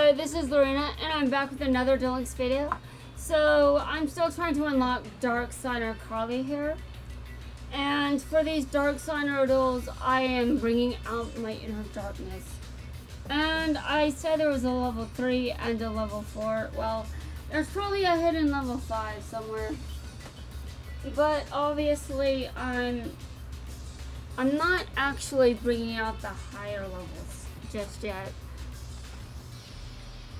Hi, this is Lorena, and I'm back with another Duel video. So, I'm still trying to unlock Dark Signer Carly here. And for these Dark Signer duels, I am bringing out my inner darkness. And I said there was a level 3 and a level 4. Well, there's probably a hidden level 5 somewhere. But obviously, I'm not actually bringing out the higher levels just yet.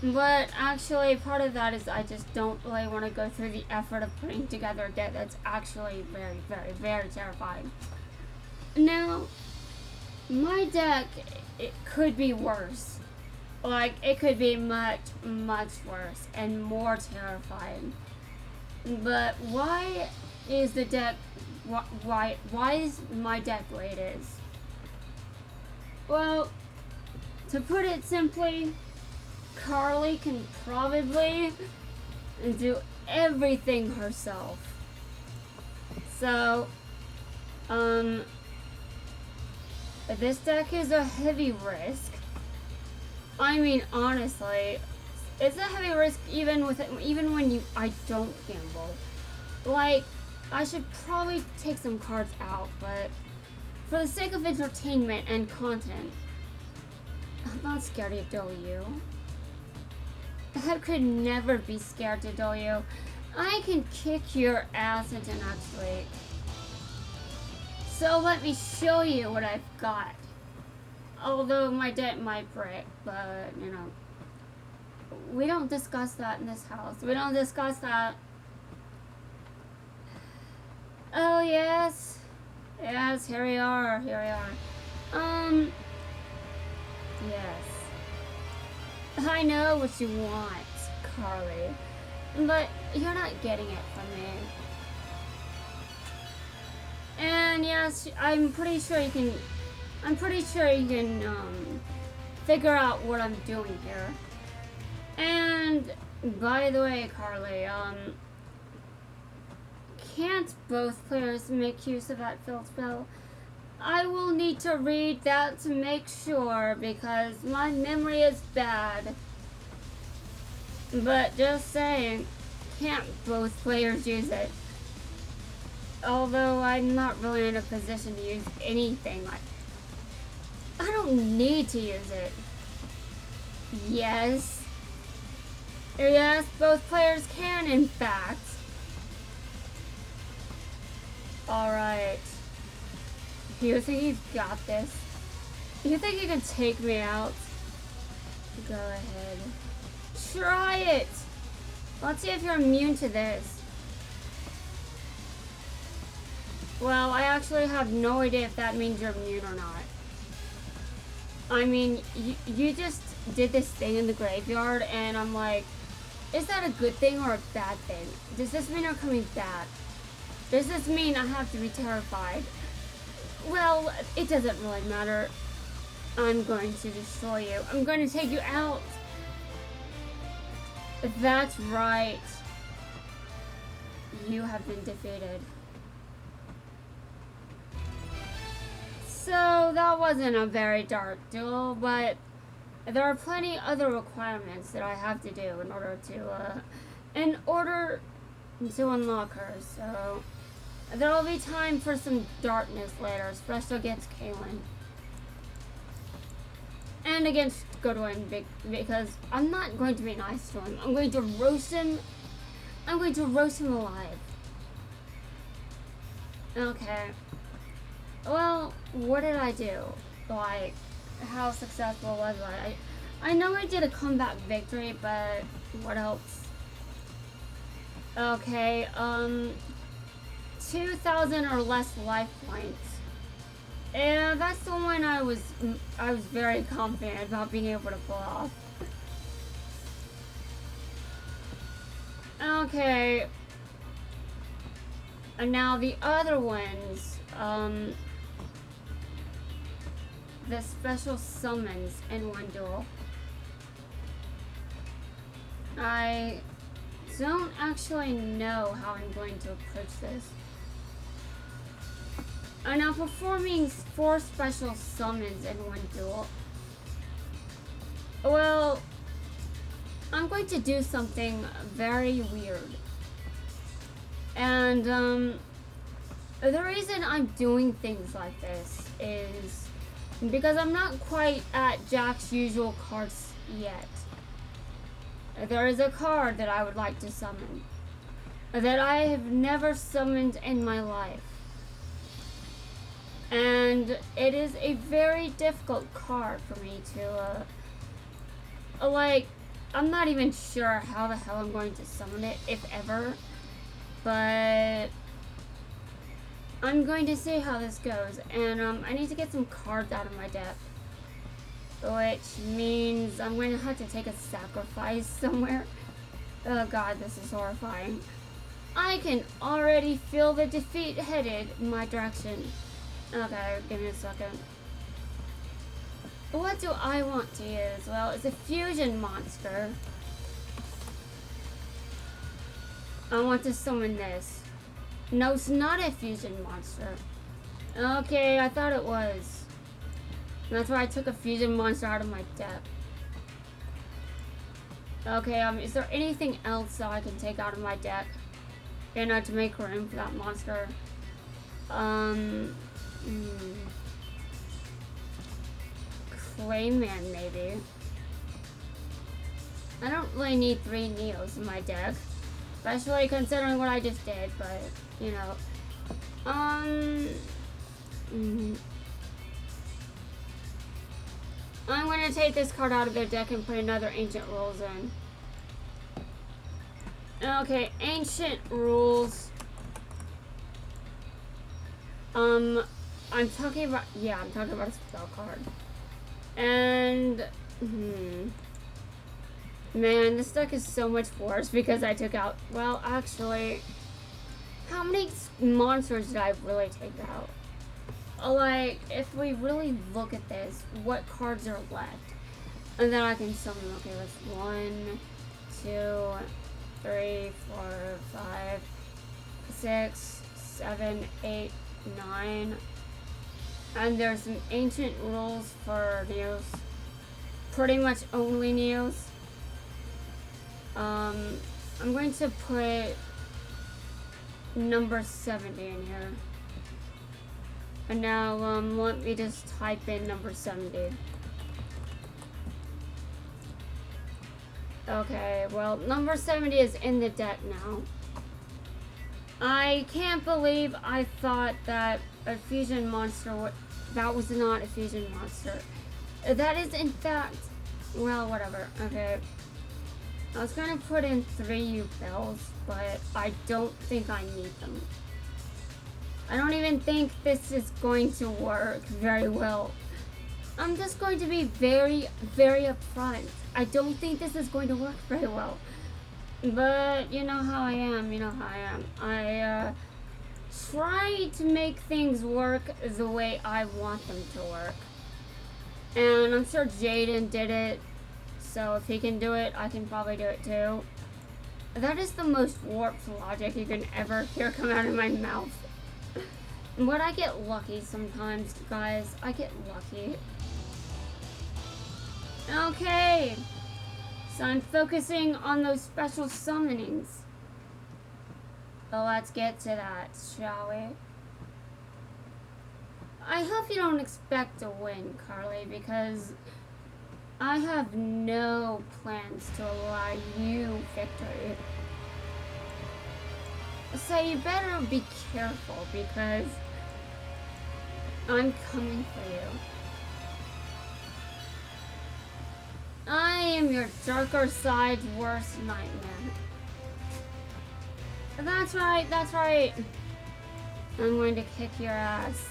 But actually, part of that is I just don't really want to go through the effort of putting together a deck that's actually very, very, very terrifying. Now, my deck, it could be worse. Like, it could be much, much worse and more terrifying. But why is the deck, why is my deck the way it is? Well, to put it simply, Carly can probably do everything herself. So, this deck is a heavy risk. I mean, honestly, it's a heavy risk even when I don't gamble. Like, I should probably take some cards out, but for the sake of entertainment and content, I'm not scared to duel you. I could never be scared to duel you. I can kick your ass into next week. So let me show you what I've got. Although my deck might break, but you know, we don't discuss that in this house. We don't discuss that. Oh yes, yes. Here we are. Here we are. Yes. I know what you want, Carly, but you're not getting it from me. And yes, I'm pretty sure you can figure out what I'm doing here. And by the way, Carly, can't both players make use of that field spell? I will need to read that to make sure because my memory is bad. But just saying, can't both players use it? Although I'm not really in a position to use anything like, I don't need to use it. Yes. Yes, both players can in fact. Alright. You think you've got this? You think you can take me out? Go ahead. Try it! Let's see if you're immune to this. Well, I actually have no idea if that means you're immune or not. I mean, you just did this thing in the graveyard and I'm like, is that a good thing or a bad thing? Does this mean I'm coming back? Does this mean I have to be terrified? Well, it doesn't really matter. I'm going to destroy you. I'm going to take you out. That's right. You have been defeated. So, that wasn't a very dark duel, but there are plenty other requirements that I have to do in order to unlock her, so there will be time for some darkness later, especially against Kaylin. And against Goodwin, because I'm not going to be nice to him. I'm going to roast him. I'm going to roast him alive. Okay. Well, what did I do? Like, how successful was I? I know I did a comeback victory, but what else? Okay, 2,000 or less life points. And that's the one I was very confident about being able to pull off. Okay. And now the other ones, the special summons in one duel. I don't actually know how I'm going to approach this. I'm now performing 4 special summons in one duel. Well, going to do something very weird. And the reason I'm doing things like this is because I'm not quite at Jack's usual cards yet. There is a card that I would like to summon that I have never summoned in my life. And it is a very difficult card for me to, like, I'm not even sure how the hell I'm going to summon it, if ever. But I'm going to see how this goes. And I need to get some cards out of my deck. Which means I'm going to have to take a sacrifice somewhere. Oh god, this is horrifying. I can already feel the defeat headed in my direction. Okay, give me a second. What do I want to use? Well, it's a fusion monster. I want to summon this. No, it's not a fusion monster. Okay, I thought it was. That's why I took a fusion monster out of my deck. Okay, is there anything else that I can take out of my deck? You know, to make room for that monster. Clayman, maybe. I don't really need 3 Neos in my deck. Especially considering what I just did, but, you know. I'm gonna take this card out of their deck and put another Ancient Rules in. Okay, Ancient Rules. I'm talking about a spell card. And, man, this deck is so much worse because I took out, well, actually, how many monsters did I really take out? Like, if we really look at this, what cards are left? And then I can summon, okay, that's 1, 2, 3, 4, 5, 6, 7, 8, 9. And there's some Ancient Rules for Neos. Pretty much only Neos. I'm going to put number 70 in here. And now, let me just type in number 70. Okay, well, number 70 is in the deck now. I can't believe I thought that a fusion monster that was not a fusion monster. That is, in fact, well, whatever. Okay. I was going to put in 3 bells, but I don't think I need them. I don't even think this is going to work very well. I'm just going to be very, very upfront. I don't think this is going to work very well. But you know how I am, I try to make things work the way I want them to work. And I'm sure Jaden did it, so if he can do it, I can probably do it too. That is the most warped logic you can ever hear come out of my mouth. But I get lucky sometimes, guys. I get lucky. Okay. So I'm focusing on those special summonings. So let's get to that, shall we? I hope you don't expect to win, Carly, because I have no plans to allow you victory. So you better be careful, because I'm coming for you. I am your darker side's worst nightmare. That's right, that's right. I'm going to kick your ass.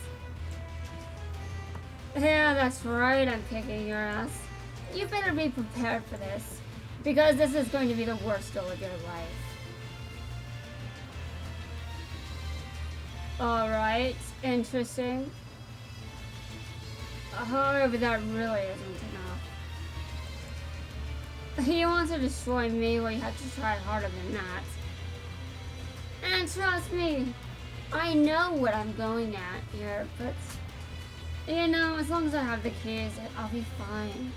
Yeah, that's right, I'm kicking your ass. You better be prepared for this, because this is going to be the worst goal of your life. Alright, interesting. However, that really isn't enough. You want to destroy me, well, you have to try harder than that. And trust me, I know what I'm going at here, but, you know, as long as I have the keys, I'll be fine.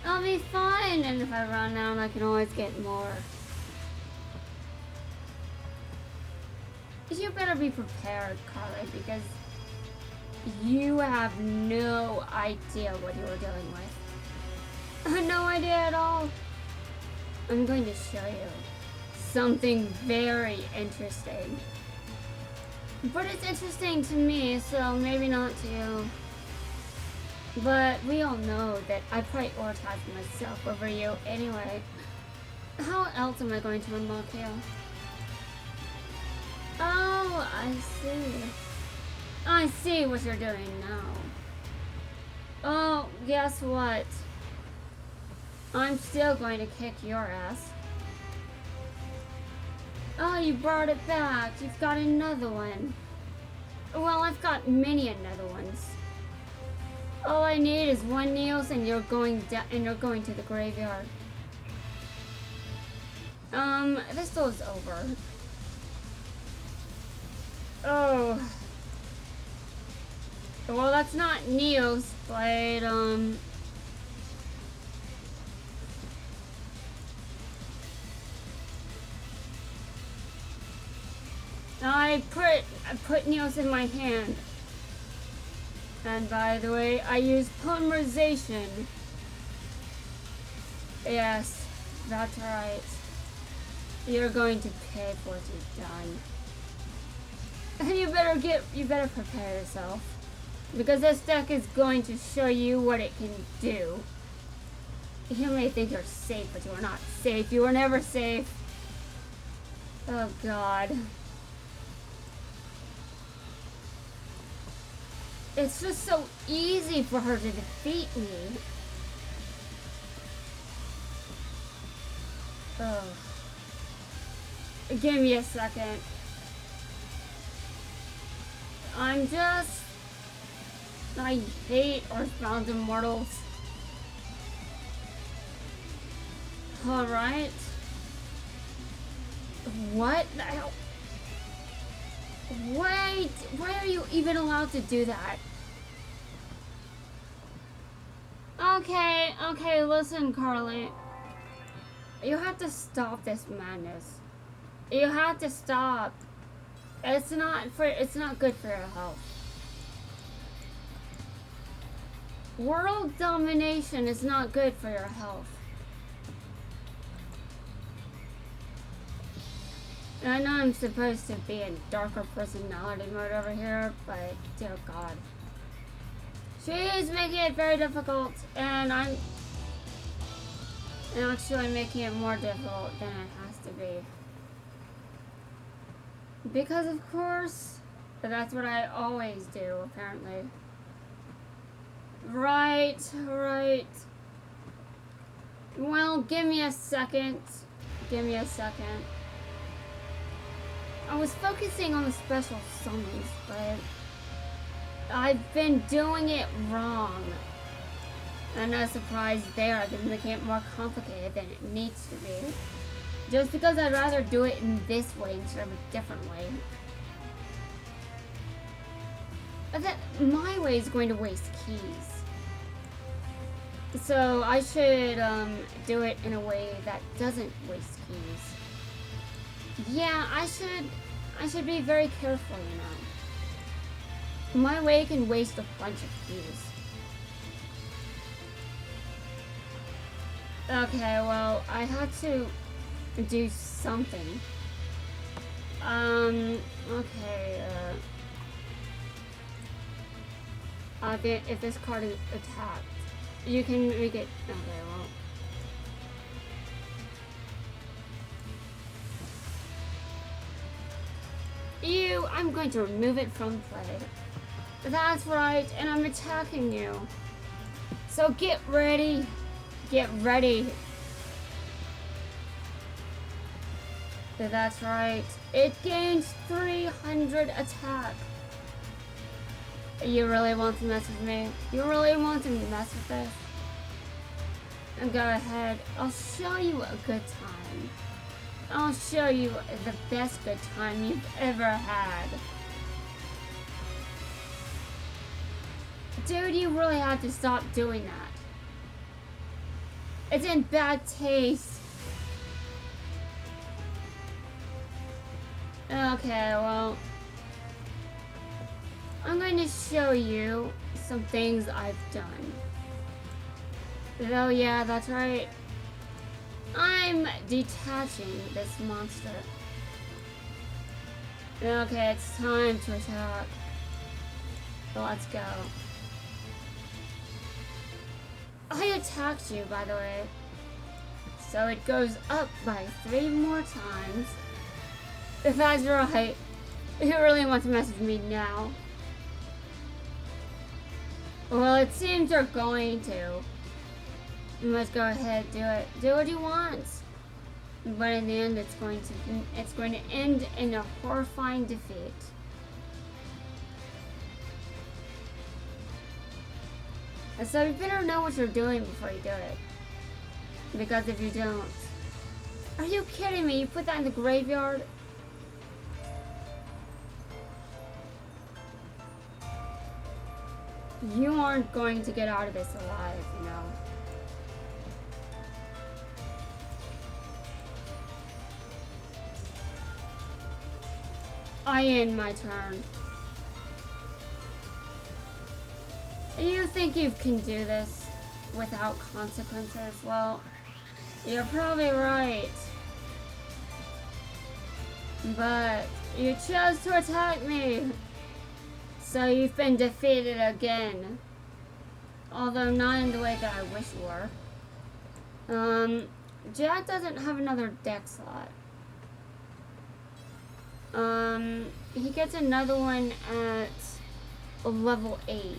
I'll be fine, and if I run out, I can always get more. You better be prepared, Carly, because you have no idea what you are dealing with. I have no idea at all. I'm going to show you something very interesting. But it's interesting to me, so maybe not to you. But we all know that I prioritize myself over you anyway. How else am I going to unlock you? Oh, I see. I see what you're doing now. Oh, guess what? I'm still going to kick your ass. Oh, you brought it back. You've got another one. Well, I've got many another ones. All I need is one Niels, and you're going to the graveyard. This duel's over. Oh. Well, that's not Neo's, but, I put Neos in my hand. And by the way, I use polymerization. Yes, that's right. You're going to pay for what you've done. And you better prepare yourself. Because this deck is going to show you what it can do. You may think you're safe, but you are not safe. You are never safe. Oh God. It's just so easy for her to defeat me. Oh. Give me a second. I hate Earthbound Immortals. Alright. What the hell? Wait, why are you even allowed to do that? Okay, listen, Carly. You have to stop this madness. You have to stop. It's not good for your health. World domination is not good for your health. And I know I'm supposed to be in darker personality mode over here, but dear God. She's making it very difficult, and I'm actually making it more difficult than it has to be. Because of course, that's what I always do, apparently. Right. Well, give me a second. I was focusing on the special summons, but I've been doing it wrong. And no surprise there, they're making it more complicated than it needs to be. Just because I'd rather do it in this way instead of a different way. But that my way is going to waste keys. So I should do it in a way that doesn't waste keys. Yeah, I should be very careful, you know. My way can waste a bunch of keys. Okay, well, I had to do something. If this card is attacked, you can make it. Okay, well. I'm going to remove it from play. That's right, and I'm attacking you. So get ready. Get ready. That's right. It gains 300 attack. You really want to mess with me? You really want to mess with this? Go ahead. I'll show you a good time. I'll show you the best good time you've ever had. Dude, you really have to stop doing that. It's in bad taste. Okay, well, I'm going to show you some things I've done. Oh yeah, that's right. I'm detaching this monster. Okay, it's time to attack. Let's go. I attacked you, by the way. So it goes up by 3 more times. If that's right, you really want to mess with me now. Well, it seems you're going to. Let's go ahead, do it. Do what you want. But in the end, it's going to end in a horrifying defeat. And so you better know what you're doing before you do it. Because if you don't... Are you kidding me? You put that in the graveyard? You aren't going to get out of this alive, you know. I end my turn. You think you can do this without consequences? Well, you're probably right. But you chose to attack me. So you've been defeated again. Although not in the way that I wish you were. Jack doesn't have another deck slot. He gets another one at level 8.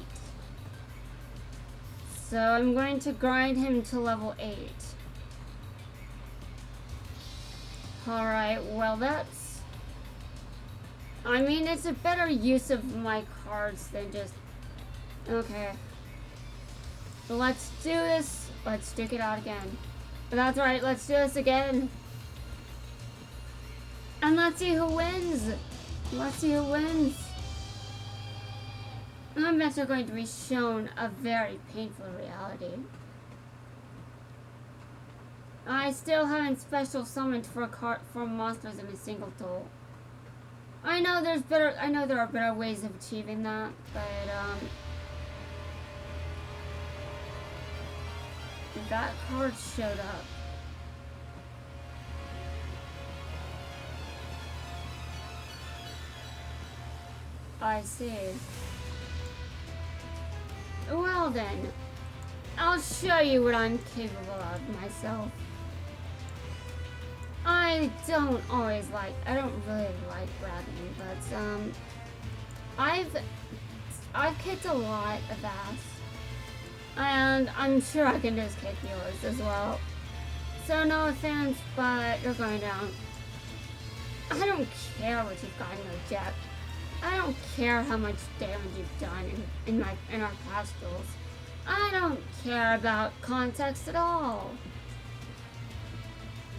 So I'm going to grind him to level 8. Alright, well that's... I mean, it's a better use of my cards than just... Okay. Let's do this. Let's stick it out again. That's right, let's do this again. And let's see who wins. Let's see who wins. I'm actually going to be shown a very painful reality. I still haven't special summoned for monsters in a single tool. I know there are better ways of achieving that, but that card showed up. I see. Well then, I'll show you what I'm capable of myself. I don't really like bragging, but I've kicked a lot of ass. And I'm sure I can just kick yours as well. So no offense, but you're going down. I don't care what you've got in your deck. I don't care how much damage you've done in our past duels. I don't care about context at all.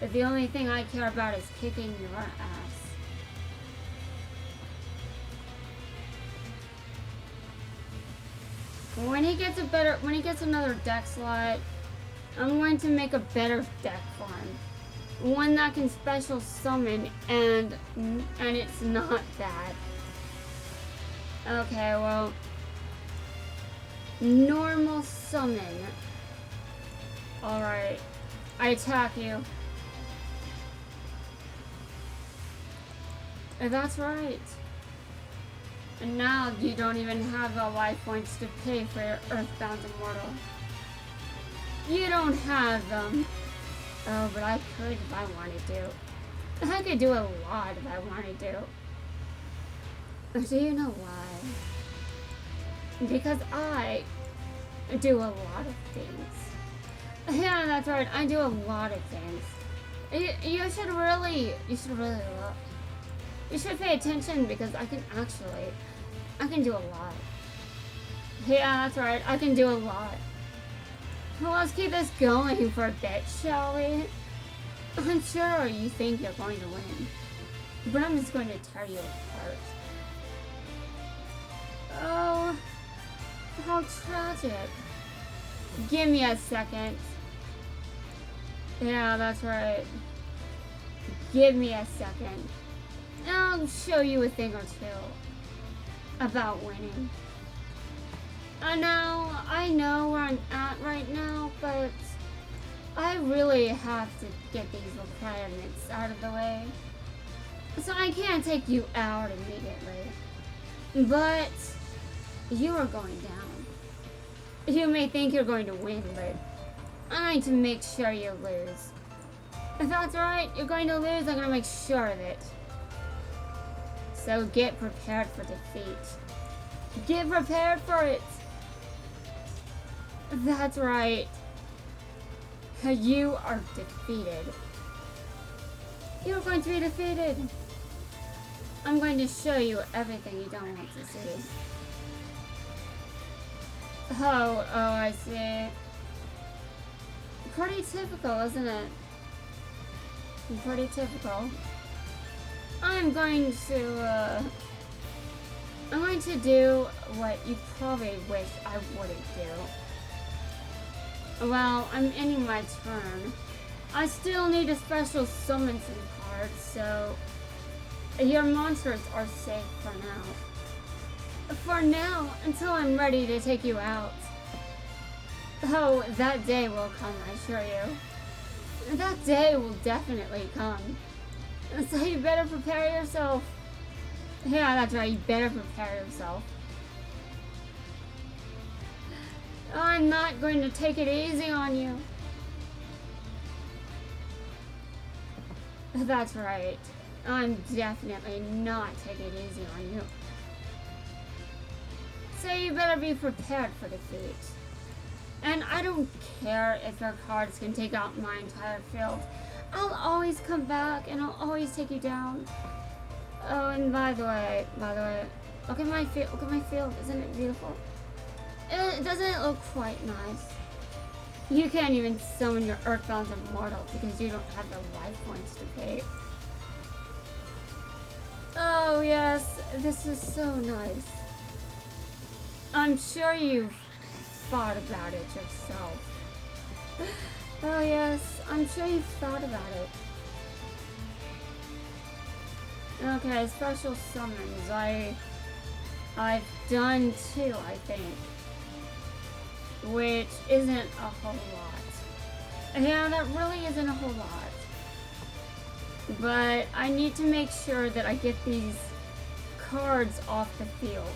But the only thing I care about is kicking your ass. When he gets another deck slot, I'm going to make a better deck for him. One that can special summon and it's not bad. Okay, well, normal summon. Alright, I attack you. That's right. And now you don't even have the life points to pay for your Earthbound Immortal. You don't have them. Oh, but I could if I wanted to. I could do a lot if I wanted to. Do you know why? Because I do a lot of things. Yeah, that's right. I do a lot of things. You should really look. You should pay attention because I can do a lot. Yeah, that's right. I can do a lot. Well, let's keep this going for a bit, shall we? I'm sure you think you're going to win, but I'm just going to tear you apart. Oh, how tragic. Give me a second. Yeah, that's right. Give me a second. I'll show you a thing or two about winning. I know where I'm at right now, but I really have to get these requirements out of the way. So I can't take you out immediately. But you are going down. You may think you're going to win, but I'm going to make sure you lose. If that's right, you're going to lose, I'm going to make sure of it. So get prepared for defeat. Get prepared for it. That's right. You are defeated. You're going to be defeated. I'm going to show you everything you don't want to see. Oh, I see. Pretty typical, isn't it? Pretty typical. I'm going to do what you probably wish I wouldn't do. Well, I'm ending my turn. I still need a special summon some cards, so your monsters are safe for now. For now, until I'm ready to take you out. Oh, that day will come, I assure you. That day will definitely come. So you better prepare yourself. Yeah, that's right, you better prepare yourself. I'm not going to take it easy on you. That's right. I'm definitely not taking it easy on you. So you better be prepared for defeat. And I don't care if your cards can take out my entire field. I'll always come back and I'll always take you down. Oh, and by the way, look at my field. Isn't it beautiful? Doesn't it look quite nice? You can't even summon your Earthbound Immortal because you don't have the life points to pay. Oh yes, this is so nice. I'm sure you've thought about it yourself. Oh yes, I'm sure you've thought about it. Okay, special summons. I've done 2, I think. Which isn't a whole lot. Yeah, that really isn't a whole lot. But I need to make sure that I get these cards off the field.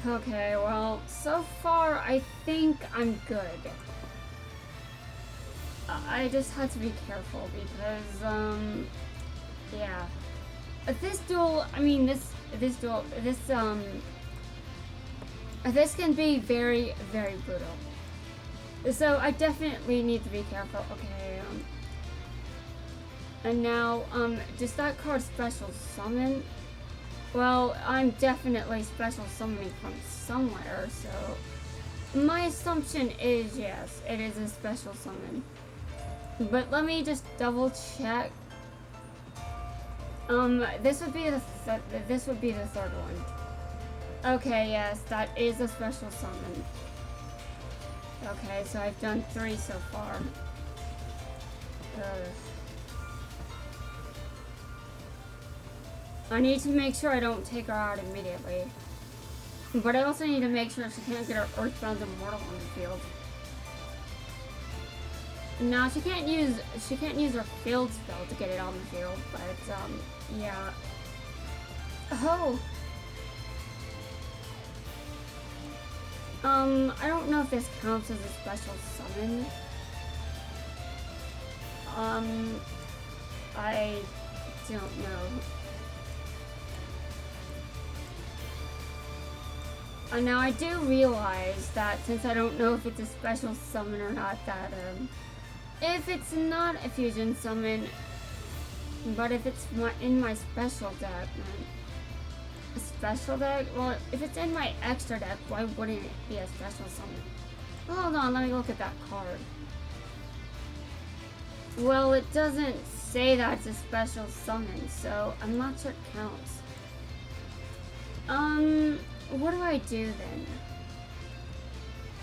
Okay, well, so far I think I'm good. I just had to be careful because, yeah. This duel, I mean, this can be very, very brutal. So I definitely need to be careful. Okay, and now, does that card special summon? Well, I'm definitely special summoning from somewhere, so my assumption is yes, it is a special summon. But let me just double check. This would be the third one. Okay, yes, that is a special summon. Okay, so I've done 3 so far. I need to make sure I don't take her out immediately. But I also need to make sure she can't get her Earthbound Immortal on the field. No, she can't use her field spell to get it on the field, but yeah. Oh. I don't know if this counts as a special summon. I don't know. Now I do realize that since I don't know if it's a special summon or not, that if it's not a fusion summon, but if it's in my special deck, a special deck? Well, if it's in my extra deck, why wouldn't it be a special summon? Hold on, let me look at that card. Well, it doesn't say that it's a special summon, so I'm not sure it counts. What do I do then?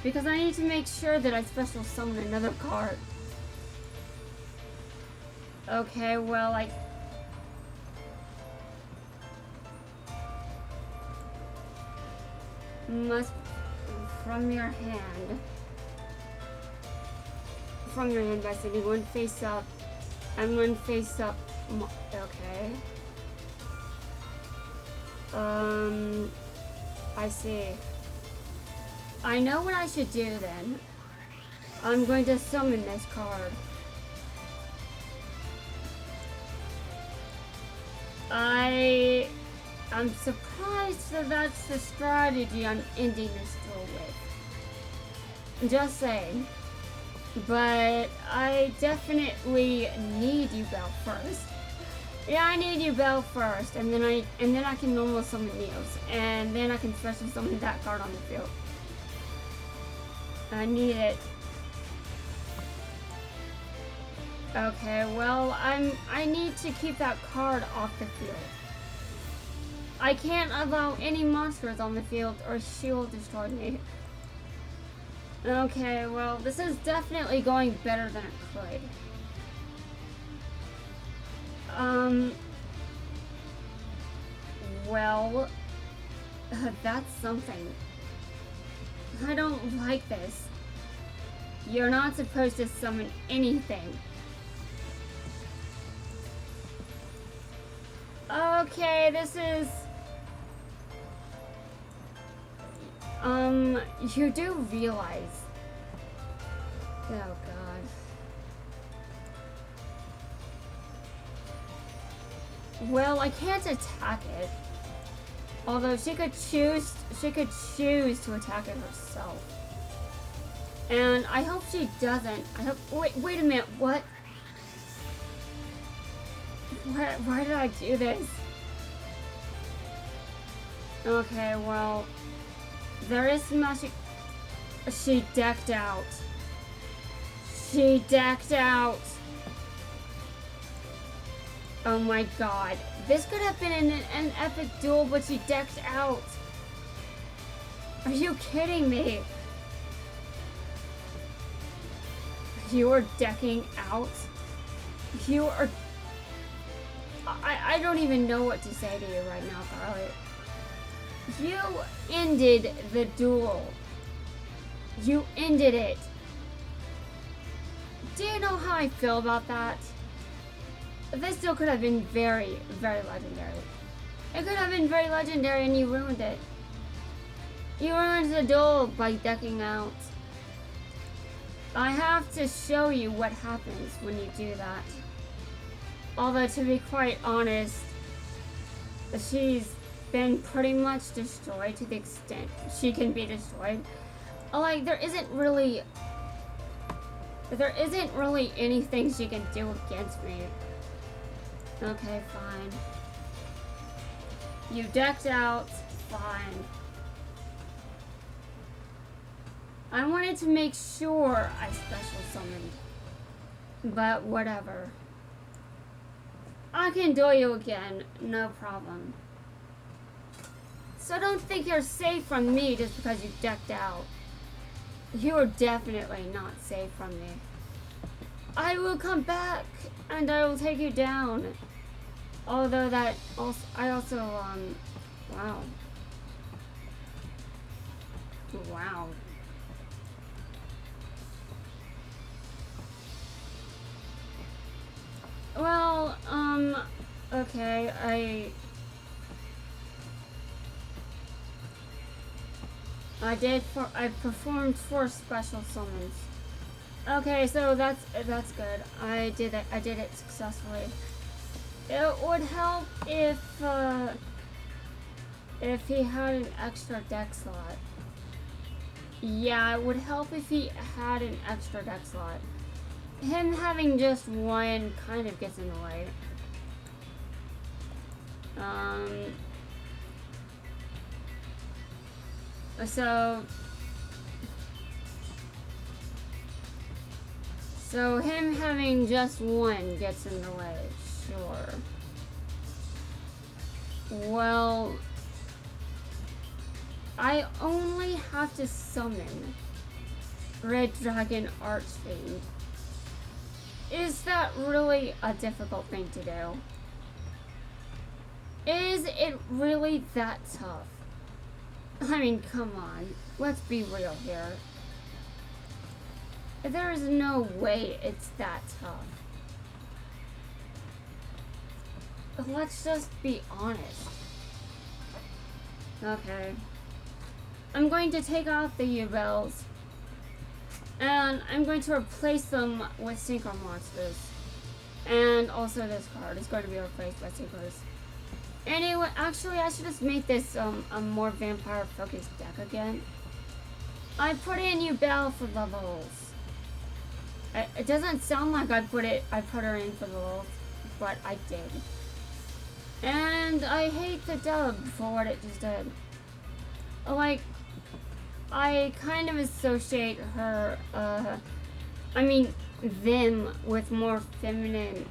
Because I need to make sure that I special summon another card. Okay, well, I... must... from your hand. From your hand by sending one face up and one face up. Okay. I see. I know what I should do then. I'm going to summon this card. I'm surprised that that's the strategy I'm ending this duel with. Just saying. But I definitely need you, Belle, first. Yeah, I need you, Belle, first, and then I can normal summon Neos, and then I can special summon that card on the field. I need it. Okay, well, I need to keep that card off the field. I can't allow any monsters on the field or she will destroy me. Okay, well, this is definitely going better than it could. Well, that's something. I don't like this. You're not supposed to summon anything. Okay, this is... you do realize... Oh, God. Well, I can't attack it. Although she could choose to attack it herself. And I hope she doesn't. I hope... Wait a minute, what? Why did I do this? Okay, well... There is some magic... She decked out. She decked out. Oh my god. This could have been an epic duel, but she decked out. Are you kidding me? You are decking out? You are... I don't even know what to say to you right now, Carly. You ended the duel. You ended it. Do you know how I feel about that? This duel could have been very, very legendary. It could have been very legendary and you ruined it. You ruined the duel by decking out. I have to show you what happens when you do that. Although, to be quite honest, she's been pretty much destroyed to the extent she can be destroyed. Like, there isn't really anything she can do against me. Okay, fine. You decked out, fine. I wanted to make sure I special summoned, but whatever. I can duel you again, no problem. So don't think you're safe from me just because you decked out. You are definitely not safe from me. I will come back and I will take you down. Although that also, wow. Wow. Well, okay, I performed 4 special summons. Okay, so that's good. I did it successfully. It would help if he had an extra deck slot. Yeah, it would help if he had an extra deck slot. Him having just one kind of gets in the way. So him having just one gets in the way, sure. Well, I only have to summon Red Dragon Archfiend. Is that really a difficult thing to do? Is it really that tough? I mean, come on. Let's be real here. There is no way it's that tough. Let's just be honest. Okay. I'm going to take off the U-Bells. And I'm going to replace them with Synchro Monsters. And also this card is going to be replaced by Synchros. Anyway, actually I should just make this a more vampire focused deck again. I put in U-Bell for levels. It doesn't sound like I put her in for levels, but I did. And I hate the dub for what it just did. Like, I kind of associate her, them with more feminine,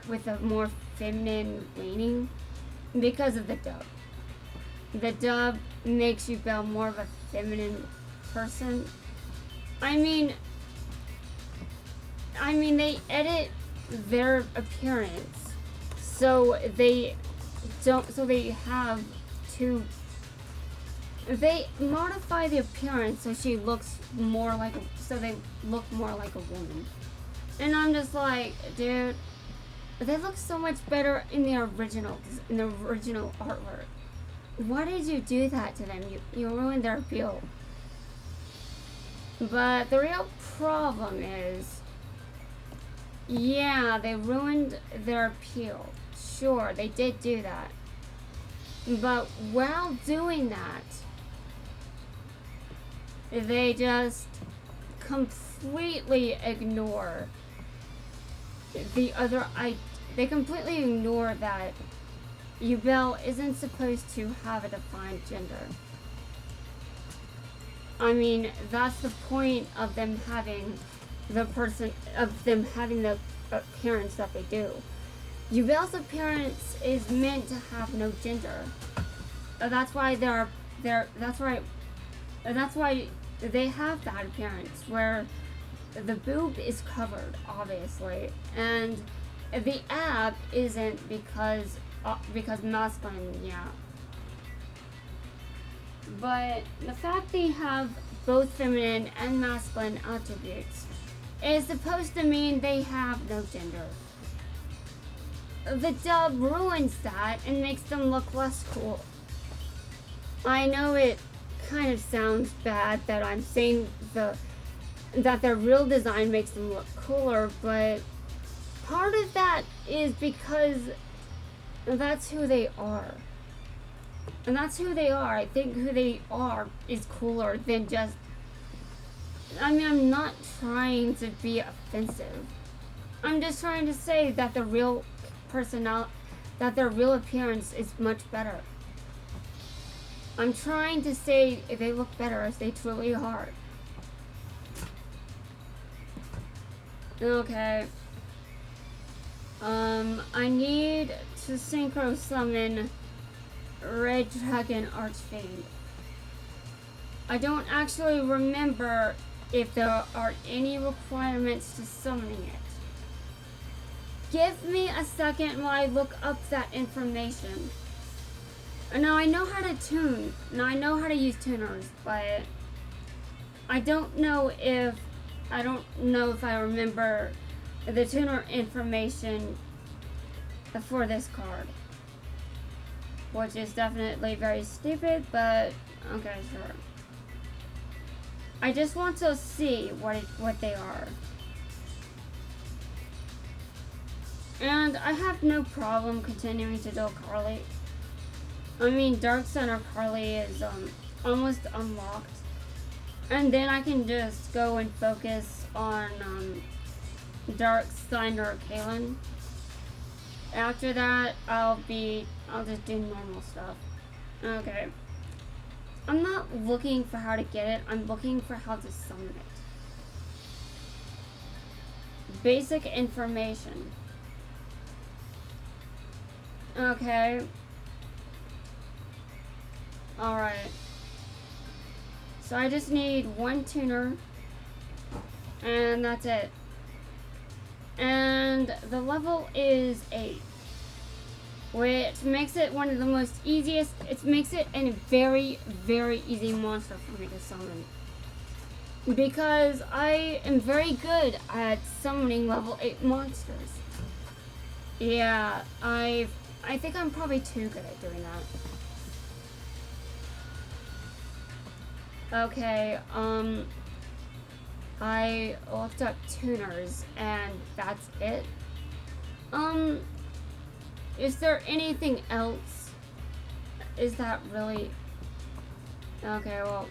with a more feminine leaning because of the dub. The dub makes U-Bell more of a feminine person. I mean, they edit their appearance so they modify the appearance so they look more like a woman. And I'm just like, dude, they look so much better in the original artwork. Why did you do that to them? You ruined their appeal. But the real problem is, yeah, they ruined their appeal. Sure, they did do that. But while doing that, they just completely ignore they completely ignore that U-Bell isn't supposed to have a defined gender. I mean, that's the point of them having the appearance that they do. U-Bell's appearance is meant to have no gender. That's why they have that appearance where the boob is covered, obviously, and the ab isn't because masculine, yeah. But the fact they have both feminine and masculine attributes is supposed to mean they have no gender. The dub ruins that and makes them look less cool. I know it kind of sounds bad that I'm saying that their real design makes them look cooler, but part of that is because that's who they are. And that's who they are. I think who they are is cooler than just... I'm not trying to be offensive. I'm just trying to say that their real appearance is much better. I'm trying to say if they look better as they truly are. Okay. I need to synchro summon Red Dragon Archfiend. I don't actually remember if there are any requirements to summoning it. Give me a second while I look up that information. Now I know how to tune. Now I know how to use tuners, but I don't know if I remember the tuner information for this card. Which is definitely very stupid, but okay, sure. I just want to see what they are. And I have no problem continuing to do Carly. I mean, Dark Center Carly is almost unlocked. And then I can just go and focus on Dark Center Kaylin. After that, I'll just do normal stuff. Okay. I'm not looking for how to get it, I'm looking for how to summon it. Basic information. Okay. Alright. So I just need one tuner And that's it. And the level is 8. Which makes it one of the most easiest. It makes it a very, very easy monster for me to summon. Because I am very good at summoning level 8 monsters. Yeah, I think I'm probably too good at doing that. Okay, I looked up tuners and that's it. Is there anything else? Is that really... Okay, well...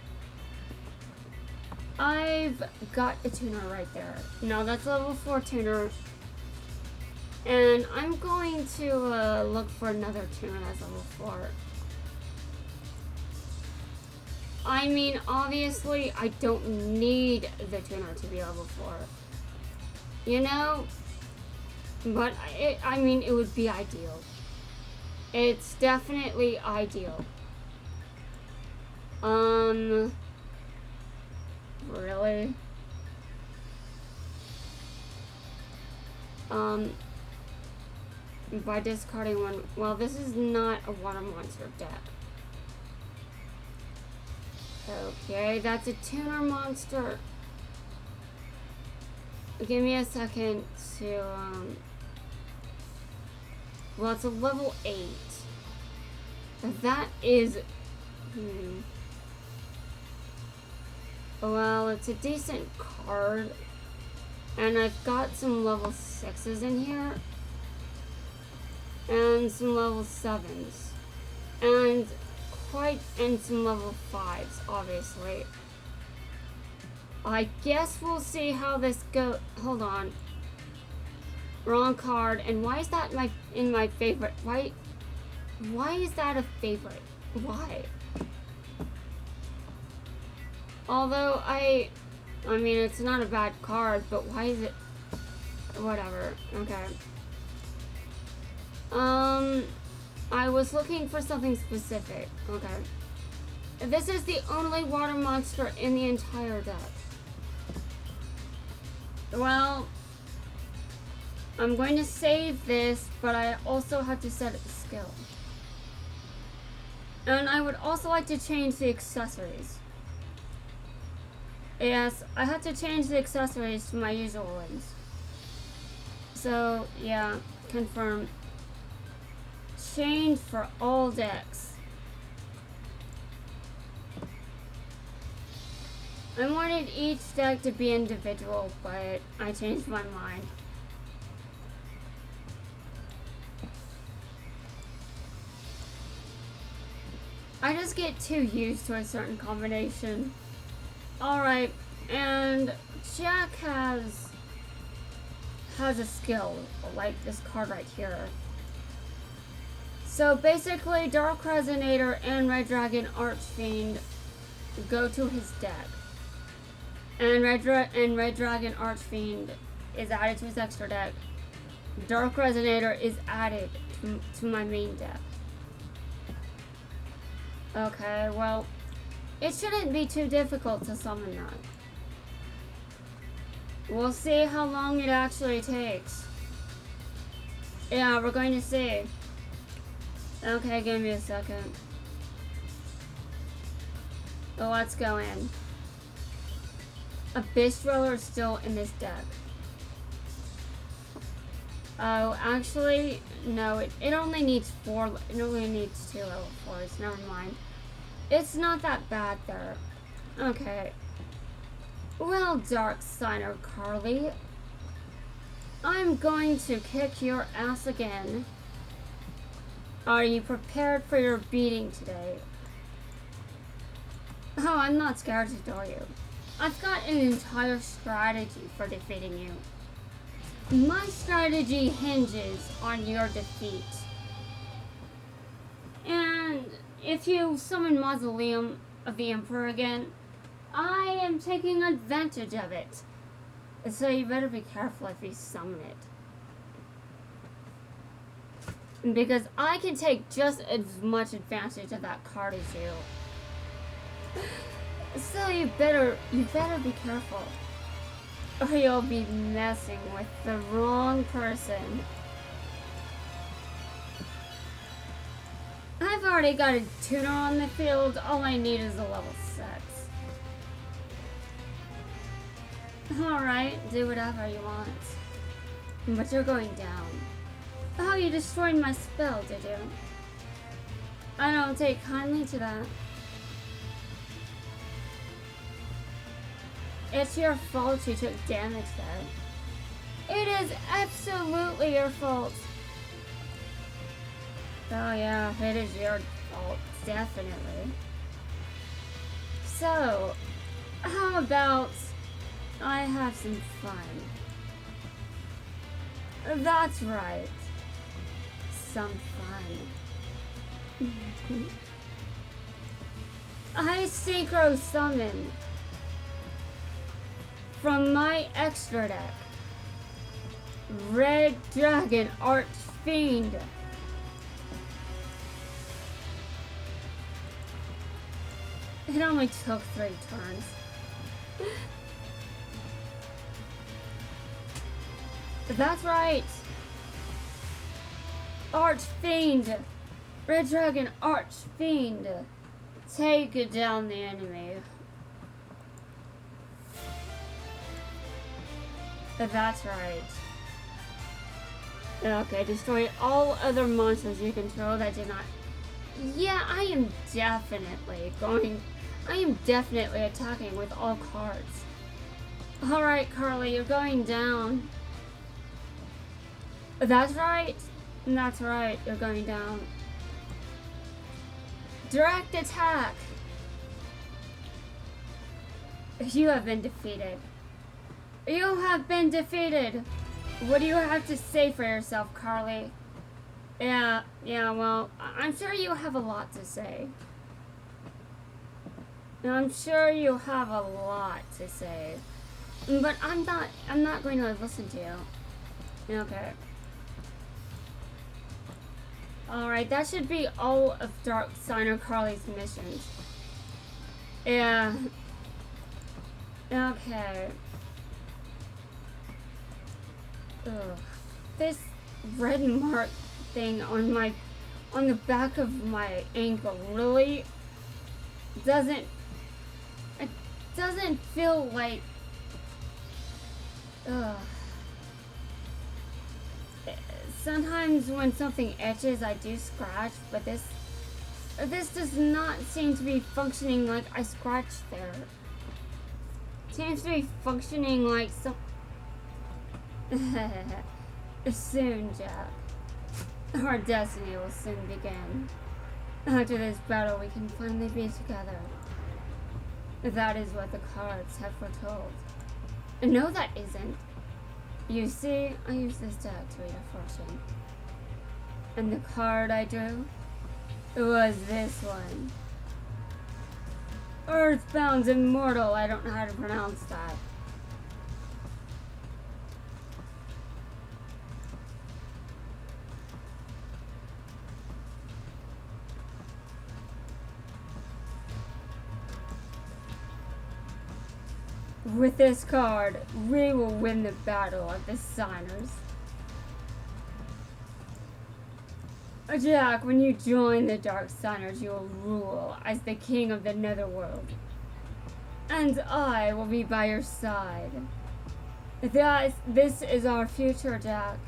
I've got a tuner right there. No, that's level 4 tuner. And I'm going to look for another tuner that's level 4. I mean, obviously, I don't need the tuner to be level 4. You know? But, I mean, it would be ideal. It's definitely ideal. Really? By discarding one... Well, this is not a water monster deck. Okay, that's a tuner monster. Give me a second to, well, it's a level 8. That is... Well, it's a decent card. And I've got some level 6s in here. And some level 7s. And some level 5s, obviously. I guess we'll see how this goes. Hold on. Wrong card. And why is that in my favorite? Why is that a favorite? Why? Although I mean, it's not a bad card, but why is it? Whatever. Okay. I was looking for something specific. Okay. This is the only water monster in the entire deck. Well, I'm going to save this, but I also have to set a skill. And I would also like to change the accessories. Yes, I have to change the accessories to my usual ones. So, yeah, confirm. Change for all decks. I wanted each deck to be individual, but I changed my mind. I just get too used to a certain combination. Alright, and Jack has a skill, like this card right here. So basically, Dark Resonator and Red Dragon Archfiend go to his deck. And Red Dragon Archfiend is added to his extra deck. Dark Resonator is added to my main deck. Okay, well, it shouldn't be too difficult to summon that. We'll see how long it actually takes. Yeah, we're going to see. Okay, give me a second. So let's go in. Abyss Roller is still in this deck. Oh, actually, no, it only needs 4, it only needs 2 level 4s, never mind. It's not that bad there. Okay. Well, Dark Signer Carly, I'm going to kick your ass again. Are you prepared for your beating today? Oh, I'm not scared to tell you. I've got an entire strategy for defeating you. My strategy hinges on your defeat. And if you summon Mausoleum of the Emperor again, I am taking advantage of it. So you better be careful if you summon it. Because I can take just as much advantage of that card as you. So you better be careful. or you'll be messing with the wrong person. I've already got a tuner on the field. All I need is a level 6. Alright, do whatever you want. But you're going down. Oh, you destroyed my spell, did you? I don't take kindly to that. It's your fault you took damage there. It is absolutely your fault. Oh yeah, it is your fault, definitely. So, how about I have some fun? That's right. Some fun. I synchro summon from my extra deck Red Dragon Archfiend. It only took 3 turns. That's right. Archfiend. Red Dragon Archfiend. Take down the enemy. That's right. Okay, destroy all other monsters you control that do not... Yeah, I am definitely attacking with all cards. Alright, Carly, you're going down. That's right. That's right, you're going down. Direct attack. You have been defeated. You have been defeated. What do you have to say for yourself, Carly? Yeah, well, I'm sure you have a lot to say. I'm sure you have a lot to say. But I'm not going to listen to you. Okay. Alright, that should be all of Dark Signer Carly's missions. Yeah. Okay. Ugh. This red mark thing on the back of my ankle really doesn't feel like sometimes when something itches I do scratch, but this does not seem to be functioning like I scratched there. It seems to be functioning like some soon, Jack. Our destiny will soon begin. After this battle, we can finally be together. That is what the cards have foretold. No, that isn't. You see, I used this deck to read a fortune. And the card I drew was this one. Earthbound's Immortal. I don't know how to pronounce that. With this card, we will win the battle of the signers. Jack, when you join the Dark Signers, you will rule as the king of the Netherworld. And I will be by your side. This is our future, Jack.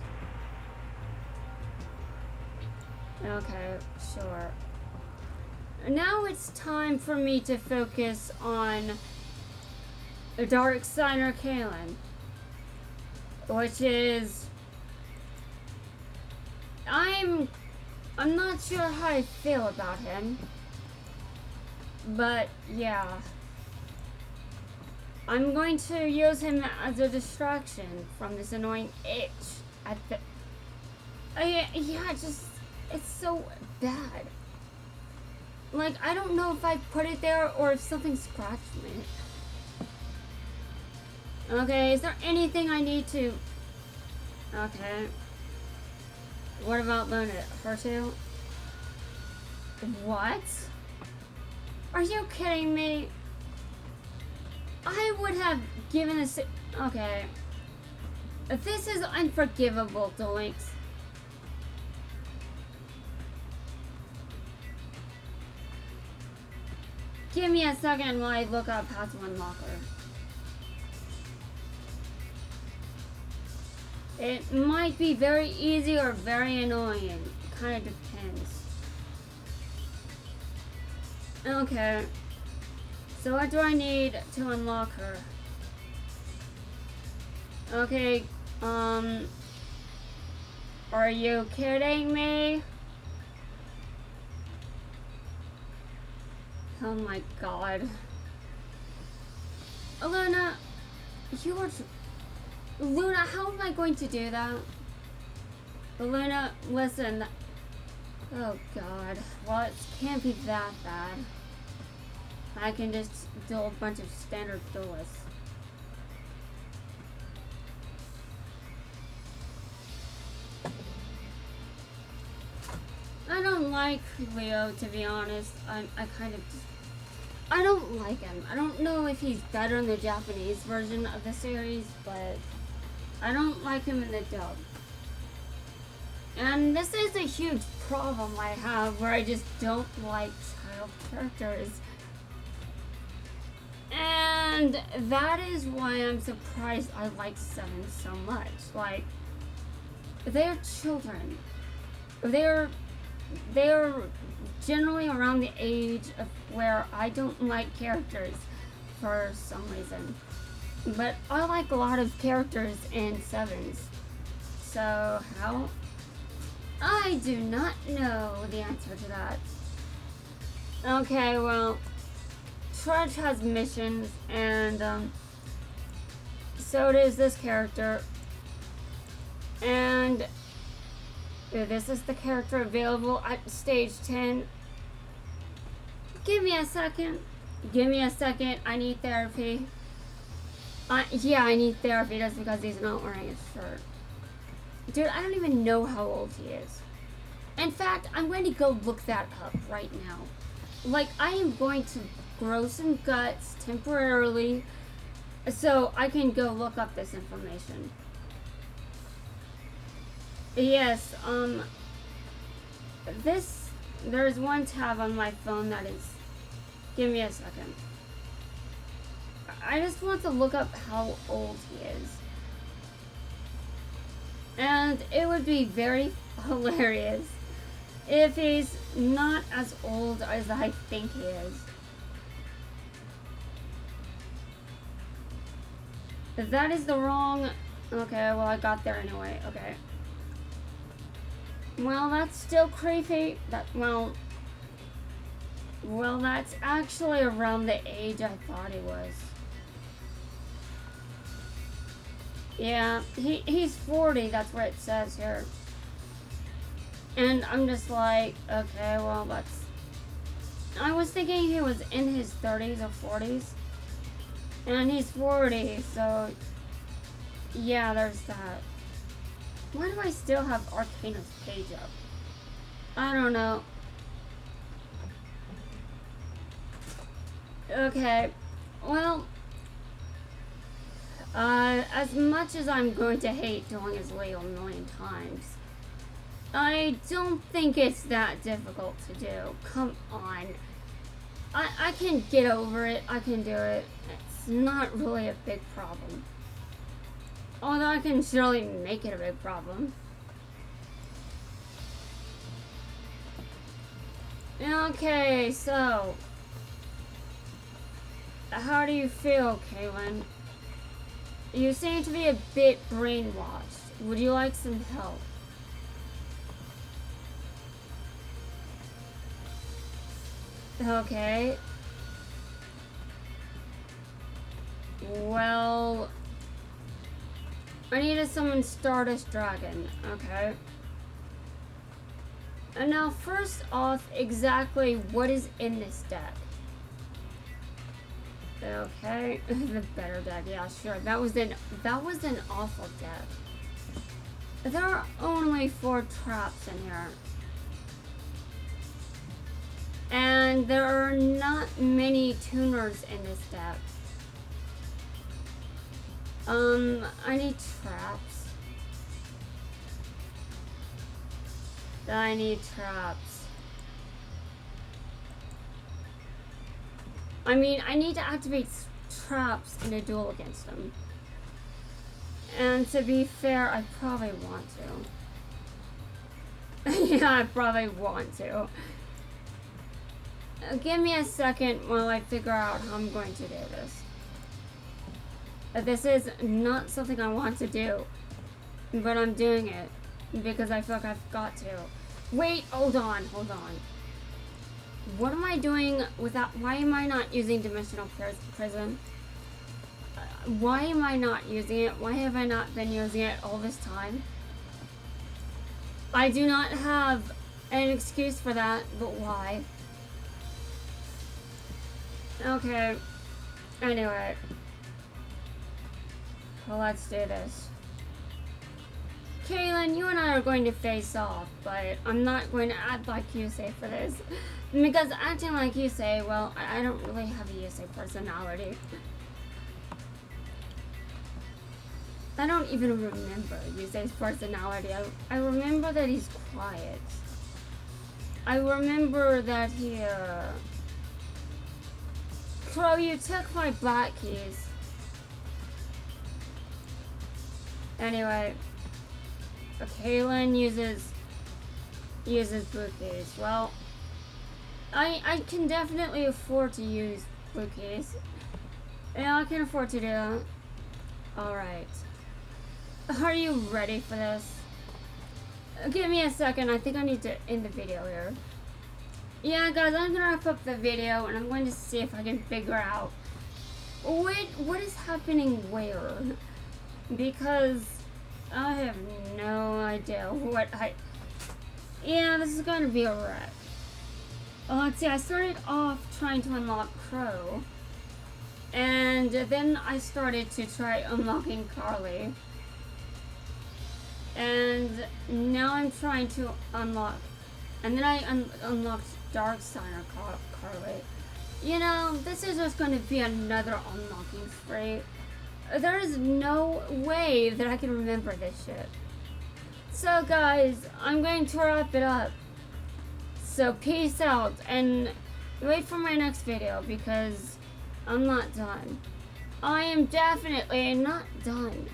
Okay, sure. Now it's time for me to focus on the Dark Signer Kalen, which is I'm not sure how I feel about him, but yeah, I'm going to use him as a distraction from this annoying itch at the it's so bad. Like, I don't know if I put it there or if something scratched me. Okay, is there anything I need to... Okay. What about learn it? Her too? What? Are you kidding me? I would have given this. Okay. This is unforgivable, Delinks. Give me a second while I look up how to unlock her. It might be very easy or very annoying. It kind of depends. Okay. So what do I need to unlock her? Okay, are you kidding me? Oh my god. Luna, Luna, how am I going to do that? Luna, listen. Oh god. Well, it can't be that bad. I can just do a bunch of standard duelists. I don't like Leo, to be honest. I kind of just, I don't like him. I don't know if he's better in the Japanese version of the series, but I don't like him in the dub. And this is a huge problem I have, where I just don't like child characters. And that is why I'm surprised I like 7 so much. Like, they're children. They're generally around the age of where I don't like characters for some reason. But I like a lot of characters in 7s. So how? I do not know the answer to that. Okay, well, Trudge has missions, and so does this character. And this is the character available at stage 10. Give me a second. Give me a second. I need therapy. Yeah, I need therapy just because he's not wearing a shirt. Dude, I don't even know how old he is. In fact, I'm going to go look that up right now. Like, I am going to grow some guts temporarily so I can go look up this information. Yes, there's one tab on my phone that is, give me a second. I just want to look up how old he is. And it would be very hilarious if he's not as old as I think he is. If that is the wrong, okay, well I got there anyway, okay. Well, that's still creepy. Well, that's actually around the age I thought he was. Yeah, he's 40, that's what it says here. And I'm just like, okay, well, I was thinking he was in his 30s or 40s. And he's 40, so yeah, there's that. Why do I still have Arcana's page up? I don't know. Okay, well, as much as I'm going to hate doing his Leo a million times, I don't think it's that difficult to do. Come on. I can get over it. I can do it. It's not really a big problem. Although I can surely make it a big problem. Okay, so how do you feel, Kaylin? You seem to be a bit brainwashed. Would you like some help? Okay. Well, I need to summon Stardust Dragon, okay? And now, first off, exactly what is in this deck? Okay, the better deck, yeah, sure. That was an awful deck. There are only 4 traps in here. And there are not many tuners in this deck. I need traps. I need traps. I mean, I need to activate traps in a duel against them. And to be fair, I probably want to. Yeah, I probably want to. Give me a second while I figure out how I'm going to do this. This is not something I want to do, but I'm doing it because I feel like I've got to. Wait, hold on. What am I doing without? Why am I not using Dimensional Prison? Why am I not using it? Why have I not been using it all this time? I do not have an excuse for that, but why? Okay. Anyway. Well, let's do this. Kaylin, you and I are going to face off, but I'm not going to act like Yusei for this. Because acting like Yusei, well, I don't really have a Yusei personality. I don't even remember Yusei's personality. I remember that he's quiet. I remember that he, Crow, you took my black keys. Anyway, Kaylin uses blue keys. Well, I can definitely afford to use blue keys. Yeah, I can afford to do that. Alright. Are you ready for this? Give me a second. I think I need to end the video here. Yeah, guys, I'm gonna wrap up the video and I'm going to see if I can figure out what is happening where. Because I have no idea yeah, this is going to be a wreck. Let's see, I started off trying to unlock Crow. And then I started to try unlocking Carly. And now I'm trying to unlock... And then I unlocked Darksigner Carly. You know, this is just going to be another unlocking spree. There is no way that I can remember this shit. So guys, I'm going to wrap it up. So peace out and wait for my next video because I'm not done. I am definitely not done.